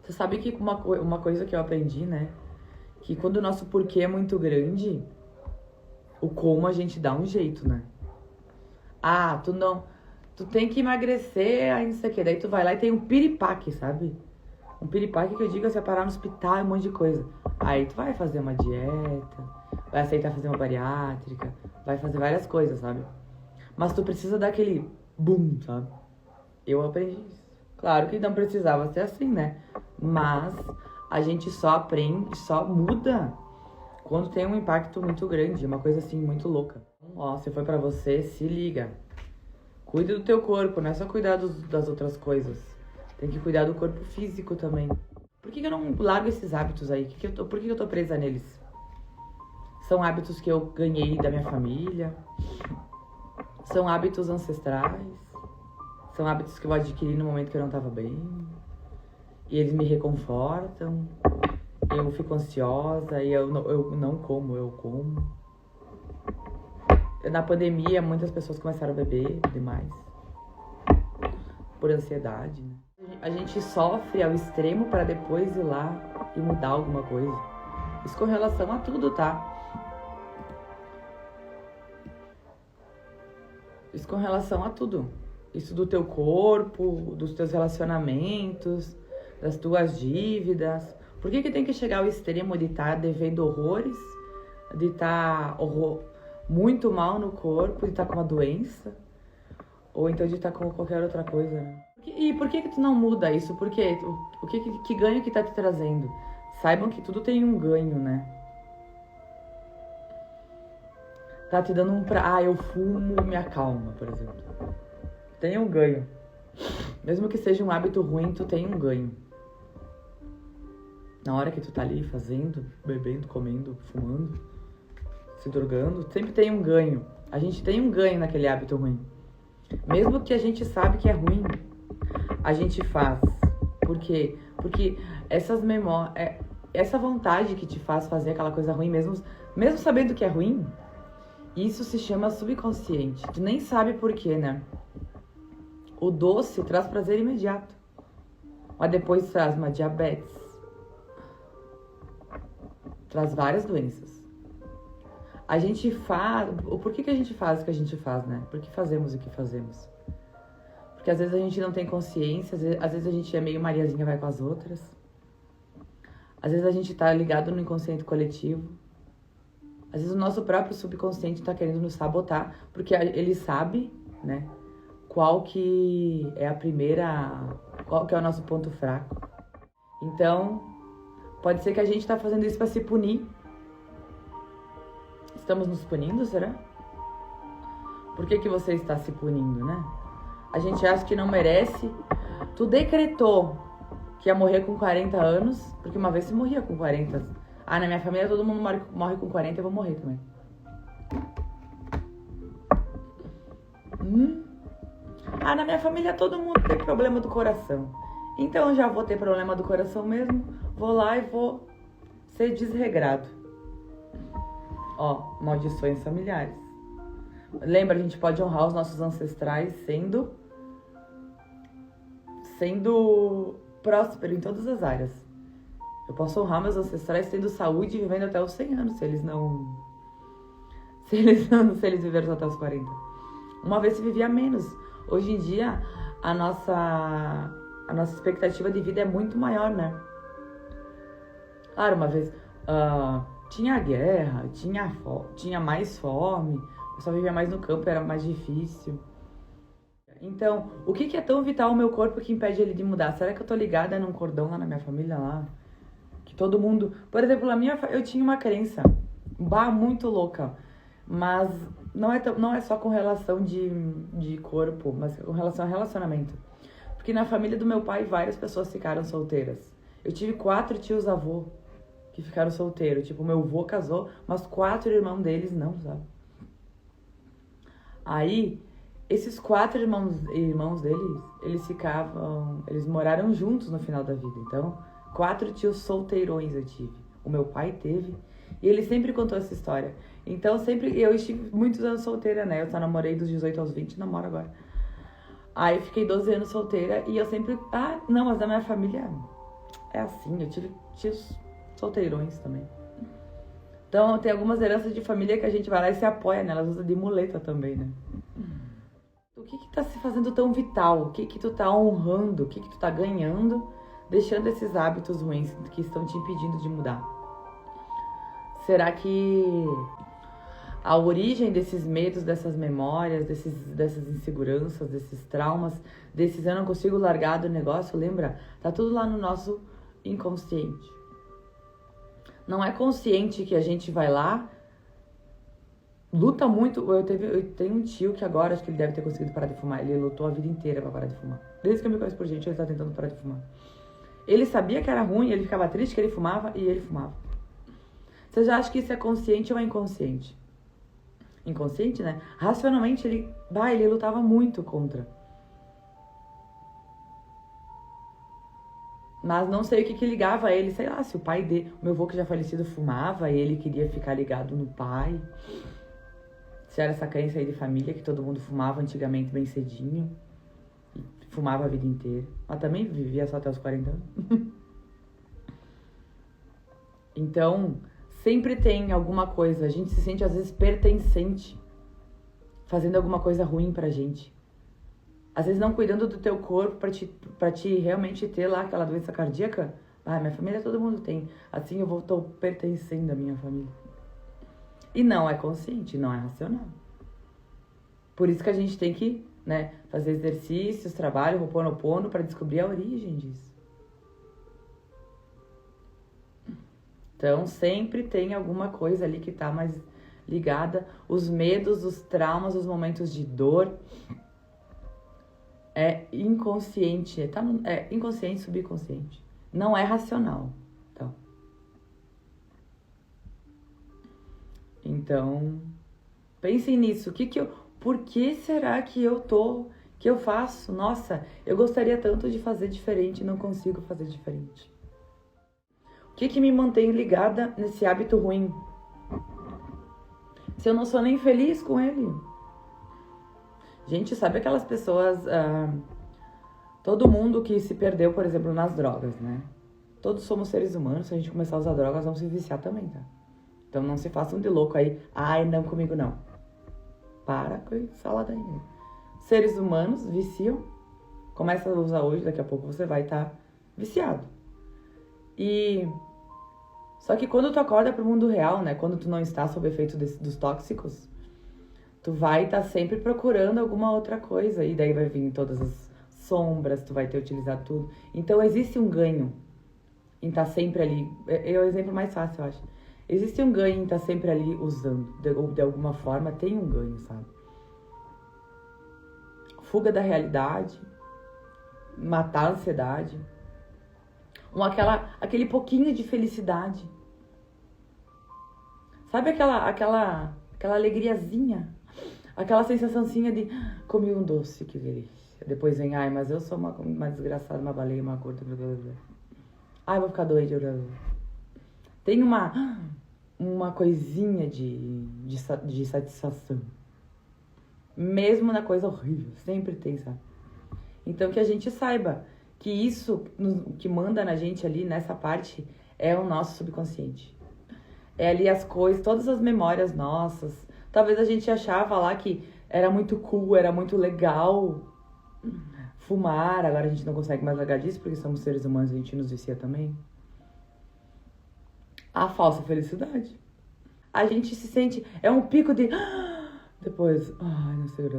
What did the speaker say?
Você sabe que uma coisa que eu aprendi, né? Que quando o nosso porquê é muito grande, o como a gente dá um jeito, né? Ah, tu tem que emagrecer, aí não sei o que. Daí tu vai lá e tem um piripaque, sabe? Um piripaque que eu digo é parar no hospital, um monte de coisa. Aí tu vai fazer uma dieta, vai aceitar fazer uma bariátrica, vai fazer várias coisas, sabe? Mas tu precisa daquele boom, sabe? Eu aprendi isso. Claro que não precisava ser assim, né? Mas a gente só aprende, só muda quando tem um impacto muito grande, uma coisa assim, muito louca. Ó, se foi pra você, se liga. Cuida do teu corpo, não é só cuidar das outras coisas. Tem que cuidar do corpo físico também. Por que eu não largo esses hábitos aí? Por que eu tô presa neles? São hábitos que eu ganhei da minha família. São hábitos ancestrais. São hábitos que eu adquiri no momento que eu não tava bem. E eles me reconfortam. Eu fico ansiosa e eu não como, eu como. Na pandemia, muitas pessoas começaram a beber demais. Por ansiedade, né? A gente sofre ao extremo para depois ir lá e mudar alguma coisa. Isso com relação a tudo, tá? Isso com relação a tudo. Isso do teu corpo, dos teus relacionamentos, das tuas dívidas. Por que tem que chegar ao extremo de estar devendo horrores, de estar muito mal no corpo, de estar com uma doença, ou então de estar com qualquer outra coisa, né? E por que tu não muda isso? Por quê? Que ganho que tá te trazendo? Saibam que tudo tem um ganho, né? Tá te dando eu fumo, me acalma, por exemplo. Tem um ganho. Mesmo que seja um hábito ruim, tu tem um ganho. Na hora que tu tá ali fazendo, bebendo, comendo, fumando, se drogando, sempre tem um ganho. A gente tem um ganho naquele hábito ruim. Mesmo que a gente sabe que é ruim, a gente faz. Por quê? Porque essas memórias, essa vontade que te faz fazer aquela coisa ruim, mesmo sabendo que é ruim, isso se chama subconsciente. Tu nem sabe por quê, né? O doce traz prazer imediato, mas depois traz uma diabetes, traz várias doenças. A gente faz... Por que a gente faz o que a gente faz, né? Por que fazemos o que fazemos? Porque às vezes a gente não tem consciência, às vezes a gente é meio Mariazinha vai com as outras. Às vezes a gente tá ligado no inconsciente coletivo. Às vezes o nosso próprio subconsciente tá querendo nos sabotar, porque ele sabe, né? Qual que é o nosso ponto fraco. Então, pode ser que a gente tá fazendo isso pra se punir. Estamos nos punindo, será? Por que você está se punindo, né? A gente acha que não merece. Tu decretou que ia morrer com 40 anos, porque uma vez se morria com 40. Ah, na minha família todo mundo morre com 40, eu vou morrer também. Ah, na minha família todo mundo tem problema do coração. Então eu já vou ter problema do coração mesmo. Vou lá e vou ser desregrado. Ó, maldições familiares. Lembra, a gente pode honrar os nossos ancestrais sendo próspero em todas as áreas. Eu posso honrar meus ancestrais tendo saúde e vivendo até os 100 anos, se eles viveram até os 40. Uma vez se vivia menos. Hoje em dia, a nossa expectativa de vida é muito maior, né? Claro, uma vez tinha guerra, tinha mais fome, eu só vivia mais no campo, era mais difícil. Então, o que é tão vital ao meu corpo que impede ele de mudar? Será que eu tô ligada num cordão lá na minha família lá? Que todo mundo... Por exemplo, eu tinha uma crença muito louca, mas não é só com relação de corpo, mas com relação a relacionamento. Porque na família do meu pai, várias pessoas ficaram solteiras. Eu tive 4 tios-avô que ficaram solteiros. Tipo, meu avô casou, mas 4 irmãos deles não, sabe? Aí, esses 4 irmãos deles, eles moraram juntos no final da vida. Então, 4 tios solteirões eu tive. O meu pai teve. E ele sempre contou essa história. Então, eu estive muitos anos solteira, né? Eu só namorei dos 18 aos 20, namoro agora. Aí, fiquei 12 anos solteira e eu sempre... mas da minha família... É assim, eu tive tios solteirões também. Então, tem algumas heranças de família que a gente vai lá e se apoia nelas, usa de muleta também, né? O que tá se fazendo tão vital? O que tu tá honrando? O que tu tá ganhando, deixando esses hábitos ruins que estão te impedindo de mudar? Será que a origem desses medos, dessas memórias, dessas inseguranças, desses traumas, desses eu não consigo largar do negócio, lembra? Tá tudo lá no nosso inconsciente. Não é consciente que a gente vai lá, luta muito. Eu tenho um tio que agora, acho que ele deve ter conseguido parar de fumar. Ele lutou a vida inteira pra parar de fumar. Desde que eu me conheço por gente, ele tá tentando parar de fumar. Ele sabia que era ruim, ele ficava triste que ele fumava e ele fumava. Você já acha que isso é consciente ou é inconsciente? Inconsciente, né? Racionalmente, ele lutava muito contra. Mas não sei o que ligava ele, sei lá, se o pai dele, o meu avô que já falecido fumava e ele queria ficar ligado no pai. Se era essa crença aí de família que todo mundo fumava antigamente bem cedinho. E fumava a vida inteira. Mas também vivia só até os 40 anos. Então, sempre tem alguma coisa. A gente se sente às vezes pertencente. Fazendo alguma coisa ruim pra gente. Às vezes não cuidando do teu corpo pra te realmente ter lá aquela doença cardíaca. Ah, minha família todo mundo tem. Assim eu tô pertencendo à minha família. E não é consciente, não é racional. Por isso que a gente tem que, né, fazer exercícios, trabalho, Ho'oponopono, pra descobrir a origem disso. Então sempre tem alguma coisa ali que tá mais ligada. Os medos, os traumas, os momentos de dor. É inconsciente, é inconsciente, subconsciente. Não é racional. Então, pensem nisso. Por que será que eu faço? Nossa, eu gostaria tanto de fazer diferente e não consigo fazer diferente. O que me mantém ligada nesse hábito ruim? Se eu não sou nem feliz com ele. Gente, sabe aquelas pessoas... todo mundo que se perdeu, por exemplo, nas drogas, né? Todos somos seres humanos. Se a gente começar a usar drogas, vamos se viciar também, tá? Então não se façam de louco aí. Ai, não, comigo não. Para com essa ladainha. Seres humanos viciam. Começa a usar hoje, daqui a pouco você vai estar viciado. Só que quando tu acorda pro mundo real, né? Quando tu não está sob efeito dos tóxicos, tu vai estar sempre procurando alguma outra coisa. E daí vai vir todas as sombras, tu vai ter utilizado tudo. Então existe um ganho em estar sempre ali. É o exemplo mais fácil, eu acho. Existe um ganho em estar sempre ali usando. De alguma forma tem um ganho, sabe? Fuga da realidade. Matar a ansiedade. Aquele pouquinho de felicidade. Sabe aquela alegriazinha? Aquela sensaçãozinha de comi um doce, que delícia. Depois vem, ai, mas eu sou uma desgraçada, uma baleia, uma gorda, blá, blá, blá. Ai, vou ficar doida, blá, blá. Tem uma coisinha de satisfação. Mesmo na coisa horrível. Sempre tem, sabe? Então que a gente saiba que isso que manda na gente ali, nessa parte, é o nosso subconsciente. É ali as coisas, todas as memórias nossas. Talvez a gente achava lá que era muito cool, era muito legal fumar. Agora a gente não consegue mais largar disso, porque somos seres humanos e a gente nos vicia também. A falsa felicidade. A gente se sente... É um pico de... Depois... Ai, não sei...